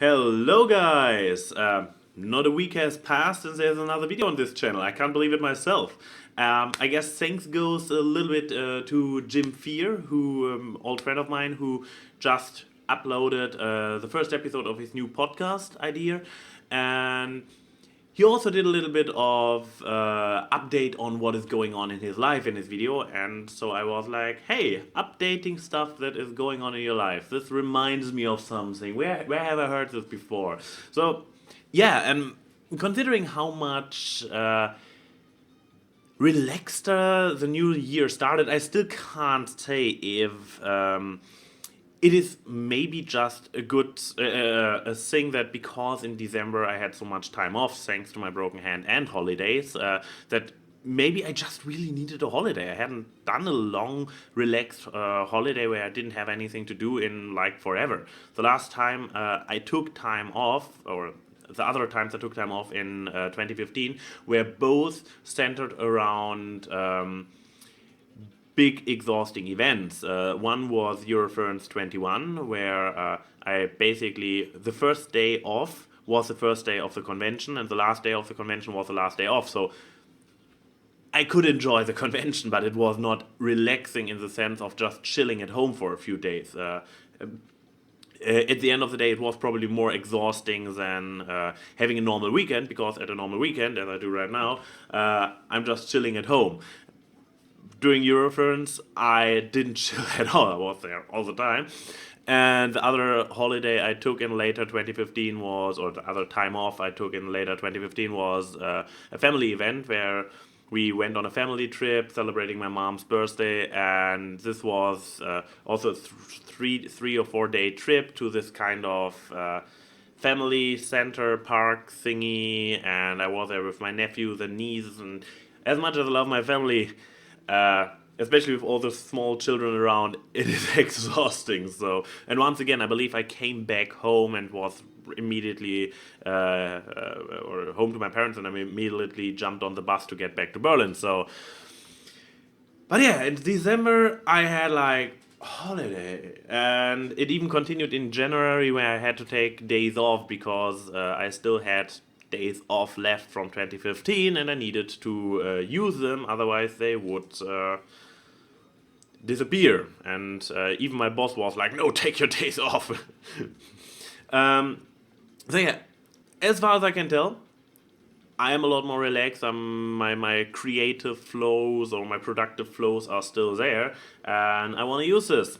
Hello guys! Not a week has passed since there's another video on this channel. I can't believe it myself. I guess thanks goes a little bit to Jim Fear, old friend of mine, who just uploaded the first episode of his new podcast idea. And he also did a little bit of update on what is going on in his life in his video, and so I was like, hey, updating stuff that is going on in your life. This reminds me of something. Where have I heard this before? So, yeah, and considering how much relaxed the new year started, I still can't say if it is maybe just a good a thing that because in December I had so much time off thanks to my broken hand and holidays, that maybe I just really needed a holiday. I hadn't done a long relaxed holiday where I didn't have anything to do in like forever. The last time I took time off, or the other times I took time off in 2015, were both centered around big exhausting events. One was Eurofurence 21, where I basically, the first day off was the first day of the convention, and the last day of the convention was the last day off. So I could enjoy the convention, but it was not relaxing in the sense of just chilling at home for a few days. At the end of the day, it was probably more exhausting than having a normal weekend, because at a normal weekend, as I do right now, I'm just chilling at home. During Eurofurence, I didn't chill at all. I was there all the time. And the other holiday I took in later 2015 was, or the other time off I took in later 2015 was a family event where we went on a family trip celebrating my mom's birthday, and this was also a three or 4 day trip to this kind of family center park thingy, and I was there with my nephews and nieces, and as much as I love my family, especially with all the small children around, it is exhausting. So, and once again, I believe I came back home and was immediately or home to my parents, and I immediately jumped on the bus to get back to Berlin. So, but yeah, in December I had like holiday, and it even continued in January, where I had to take days off because I still had days off left from 2015, and I needed to use them, otherwise they would disappear. And even my boss was like, no, take your days off. So yeah, as far as I can tell, I am a lot more relaxed. My creative flows or my productive flows are still there, and I want to use this.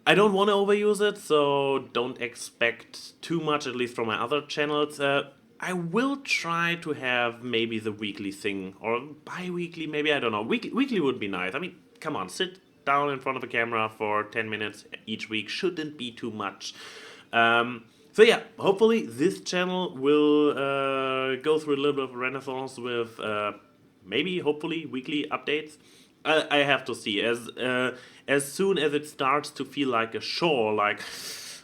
I don't want to overuse it, so don't expect too much, at least from my other channels. I will try to have maybe the weekly thing, or bi-weekly, maybe, I don't know. Weekly would be nice. I mean, come on, sit down in front of a camera for 10 minutes each week. Shouldn't be too much. So yeah, hopefully this channel will go through a little bit of a renaissance with maybe, hopefully, weekly updates. I have to see. As soon as it starts to feel like a chore, like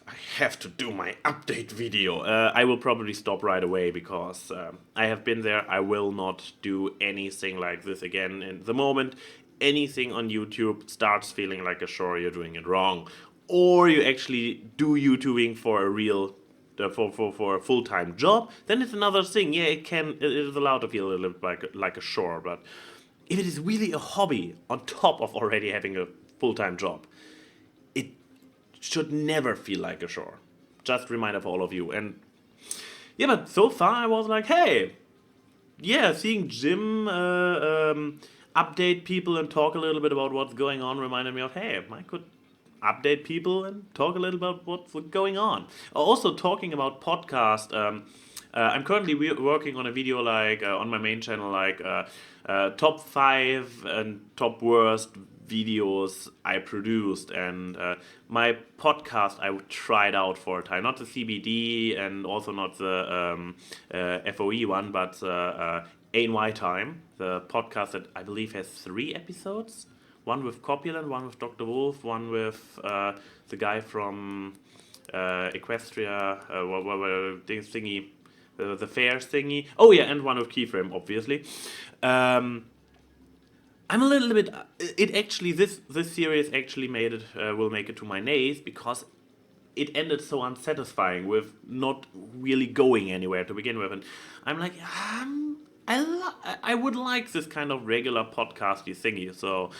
I have to do my update video, I will probably stop right away, because I have been there. I will not do anything like this again. And the moment anything on YouTube starts feeling like a chore, you're doing it wrong, or you actually do YouTubing for a real for a full-time job, then it's another thing. Yeah, it is allowed to feel a little bit like a chore, but if it is really a hobby on top of already having a full-time job, it should never feel like a chore. Just a reminder for all of you. And yeah, but so far I was like, hey, yeah, seeing Jim update people and talk a little bit about what's going on reminded me of, hey, I could update people and talk a little about what's going on. Also, talking about podcast, I'm currently working on a video like on my main channel, like top 5 and top worst videos I produced, and my podcast I tried out for a time, not the CBD and also not the FOE one, but ANY Time, the podcast that I believe has 3 episodes. One with Copulent, one with Dr. Wolf, one with the guy from Equestria, thingy, the fair thingy. Oh yeah, and one with Keyframe, obviously. I'm a little bit. It actually, this series actually made it will make it to my nays, because it ended so unsatisfying with not really going anywhere to begin with. And I'm like, I would like this kind of regular podcasty thingy. So,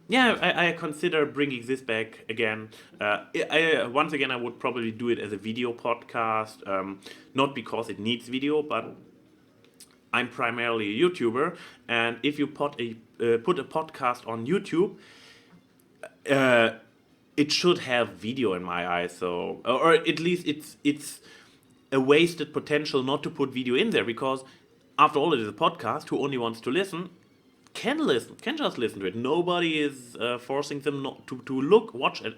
yeah, I consider bringing this back again. Once again, I would probably do it as a video podcast, not because it needs video, but I'm primarily a YouTuber, and if you put a podcast on YouTube, uh, it should have video in my eyes. So, or at least it's a wasted potential not to put video in there, because after all, it is a podcast. Who only wants to listen can just listen to it. Nobody is forcing them not to look at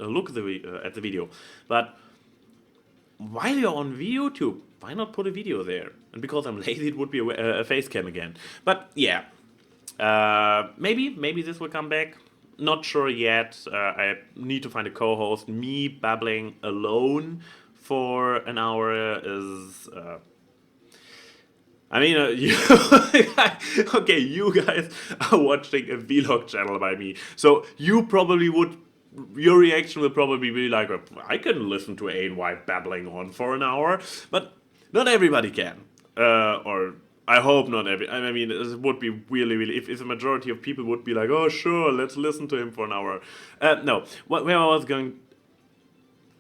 the video. But while you're on YouTube, why not put a video there? And because I'm lazy, it would be a face cam again. But yeah, maybe this will come back. Not sure yet. I need to find a co-host. Me babbling alone for an hour is. I mean, okay, you guys are watching a vlog channel by me, so your reaction will probably be like, I can listen to ANY babbling on for an hour, but not everybody can. Or I hope not I mean, it would be really, if the majority of people would be like, oh, sure, let's listen to him for an hour. No, where I was going.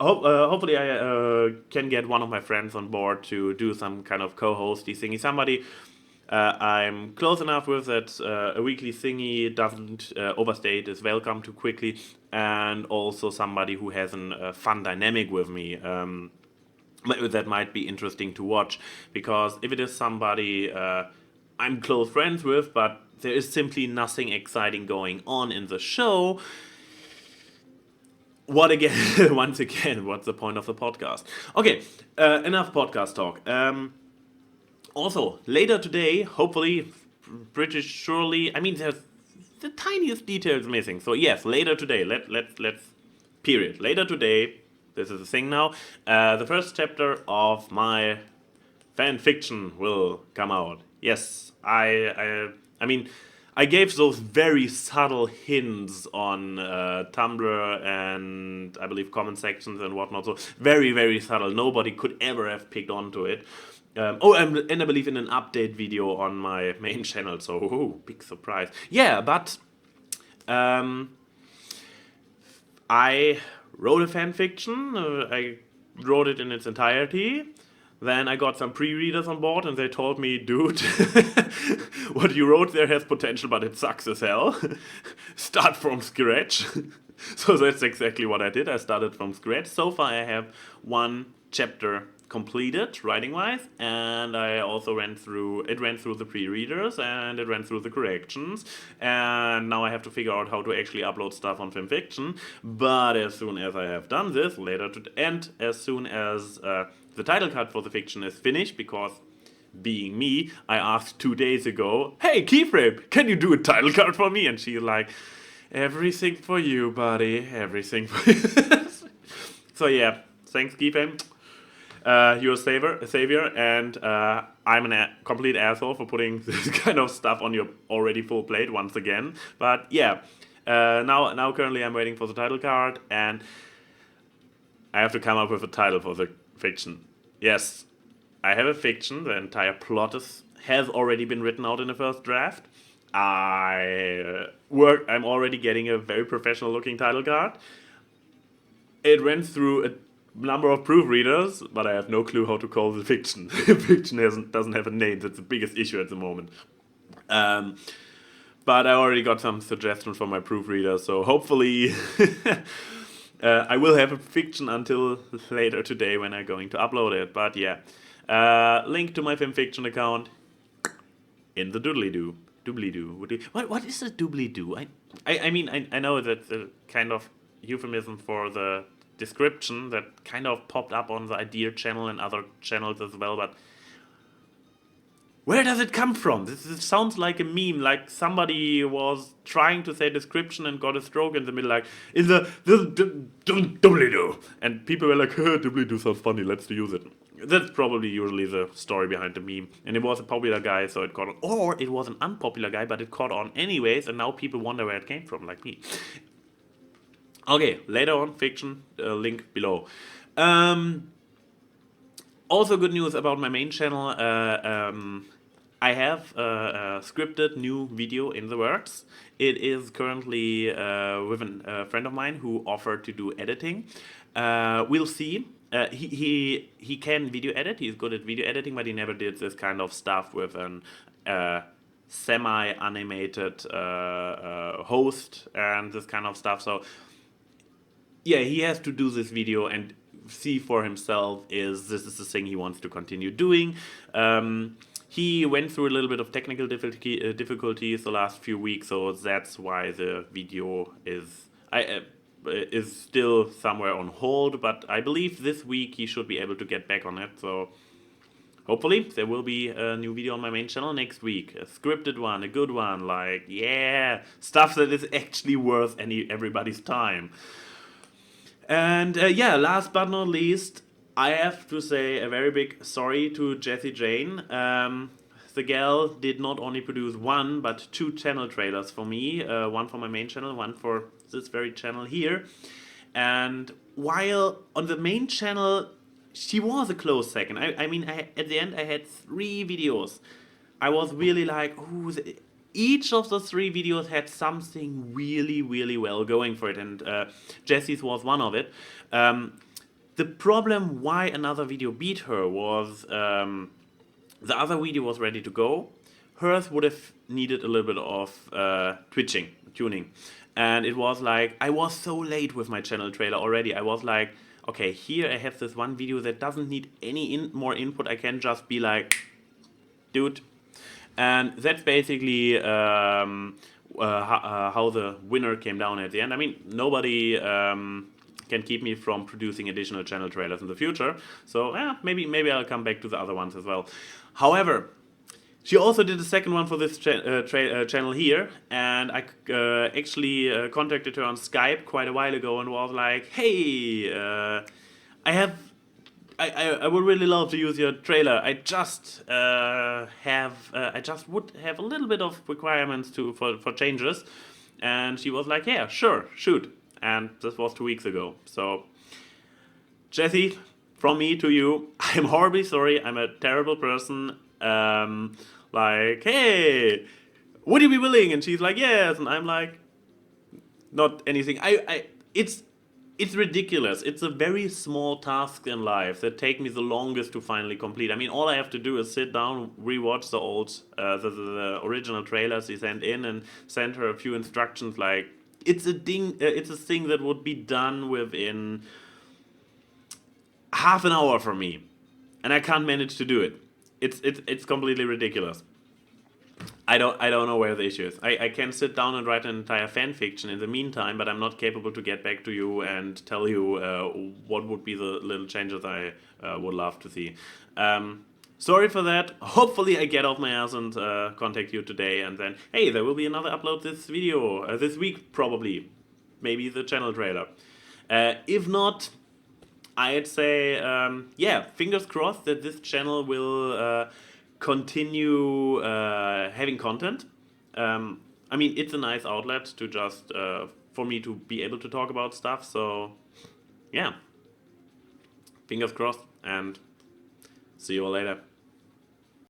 Hopefully, I can get one of my friends on board to do some kind of co-hosty thingy. Somebody I'm close enough with that a weekly thingy doesn't overstate, is welcome too quickly, and also somebody who has a fun dynamic with me. That might be interesting to watch, because if it is somebody I'm close friends with, but there is simply nothing exciting going on in the show, once again, what's the point of the podcast? Okay, enough podcast talk. Also, later today, hopefully, pretty surely, I mean, there's the tiniest details missing. So yes, later today, let's period. Later today, this is the thing now, the first chapter of my fan fiction will come out. Yes, I mean, I gave those very subtle hints on Tumblr and I believe comment sections and whatnot. So very, very subtle. Nobody could ever have picked onto it. And I believe in an update video on my main channel. So, big surprise. Yeah, but I wrote a fan fiction. I wrote it in its entirety. Then I got some pre-readers on board and they told me, dude, what you wrote there has potential, but it sucks as hell. Start from scratch. So that's exactly what I did. I started from scratch. So far I have one chapter completed, writing-wise, and I also ran through the pre-readers and it ran through the corrections, and now I have to figure out how to actually upload stuff on FanFiction. But as soon as I have done this, as soon as the title card for the fiction is finished, because being me, I asked 2 days ago, hey, Keyframe, can you do a title card for me? And she's like, everything for you, buddy, everything for you. So yeah, thanks, Keyframe. You're a savior, and I'm a complete asshole for putting this kind of stuff on your already full plate once again. But yeah, now currently I'm waiting for the title card, and I have to come up with a title for the fiction. Yes, I have a fiction. The entire plot has already been written out in the first draft. I'm already getting a very professional looking title card. It went through a number of proofreaders, but I have no clue how to call the fiction. The fiction doesn't have a name. That's the biggest issue at the moment. But I already got some suggestions from my proofreader, so hopefully I will have a fiction until later today when I'm going to upload it. But yeah, link to my FanFiction account in the doodly-doo. Doobly-doo. What is a doobly-doo? I mean, I know that's a kind of euphemism for the description that kind of popped up on the Idea channel and other channels as well, but where does it come from? This sounds like a meme, like somebody was trying to say description and got a stroke in the middle, like, in the doobly-doo. And people were like, doobly-doo sounds funny, let's use it. That's probably usually the story behind the meme. And it was a popular guy, so it caught on. Or it was an unpopular guy, but it caught on anyways, and now people wonder where it came from, like me. Okay, later on, fiction, link below. Um, Also, good news about my main channel. I have a scripted new video in the works. It is currently with a friend of mine who offered to do editing. We'll see. He can video edit. He's good at video editing, but he never did this kind of stuff with an semi-animated host and this kind of stuff. So yeah, he has to do this video and see for himself is this is the thing he wants to continue doing. He went through a little bit of technical difficulties the last few weeks, so that's why the video is still somewhere on hold. But I believe this week he should be able to get back on it. So hopefully there will be a new video on my main channel next week, a scripted one, a good one, like yeah, stuff that is actually worth everybody's time. And yeah, last but not least, I have to say a very big sorry to Jessie Jane. The gal did not only produce one, but two channel trailers for me. One for my main channel, one for this very channel here. And while on the main channel, she was a close second. I mean, at the end, I had 3 videos. I was really like, ooh, each of the 3 videos had something really, really well going for it, and Jessie's was one of it. The problem why another video beat her was the other video was ready to go. Hers would have needed a little bit of tuning. And it was like, I was so late with my channel trailer already. I was like, okay, here I have this one video that doesn't need any more input. I can just be like, dude. And that's basically how the winner came down at the end. I mean, nobody can keep me from producing additional channel trailers in the future. So yeah, maybe I'll come back to the other ones as well. However, she also did a second one for this channel here, and I actually contacted her on Skype quite a while ago and was like, hey, I would really love to use your trailer. I just would have a little bit of requirements for changes, and she was like, yeah, sure, shoot. And this was 2 weeks ago. So, Jessie, from me to you, I'm horribly sorry. I'm a terrible person. Like, hey, would you be willing? And she's like, yes. And I'm like, not anything. It's ridiculous. It's a very small task in life that take me the longest to finally complete. I mean, all I have to do is sit down, rewatch the old, the original trailers he sent in, and send her a few instructions. Like, it's a thing that would be done within half an hour for me, and I can't manage to do it. It's completely ridiculous. I don't know where the issue is. I can sit down and write an entire fan fiction in the meantime, but I'm not capable to get back to you and tell you what would be the little changes I would love to see. Sorry for that. Hopefully I get off my ass and contact you today, and then hey, there will be another upload this this week probably, maybe the channel trailer. If not, I'd say yeah, fingers crossed that this channel will continue having content. I mean, it's a nice outlet to just for me to be able to talk about stuff. So yeah, fingers crossed, and see you all later.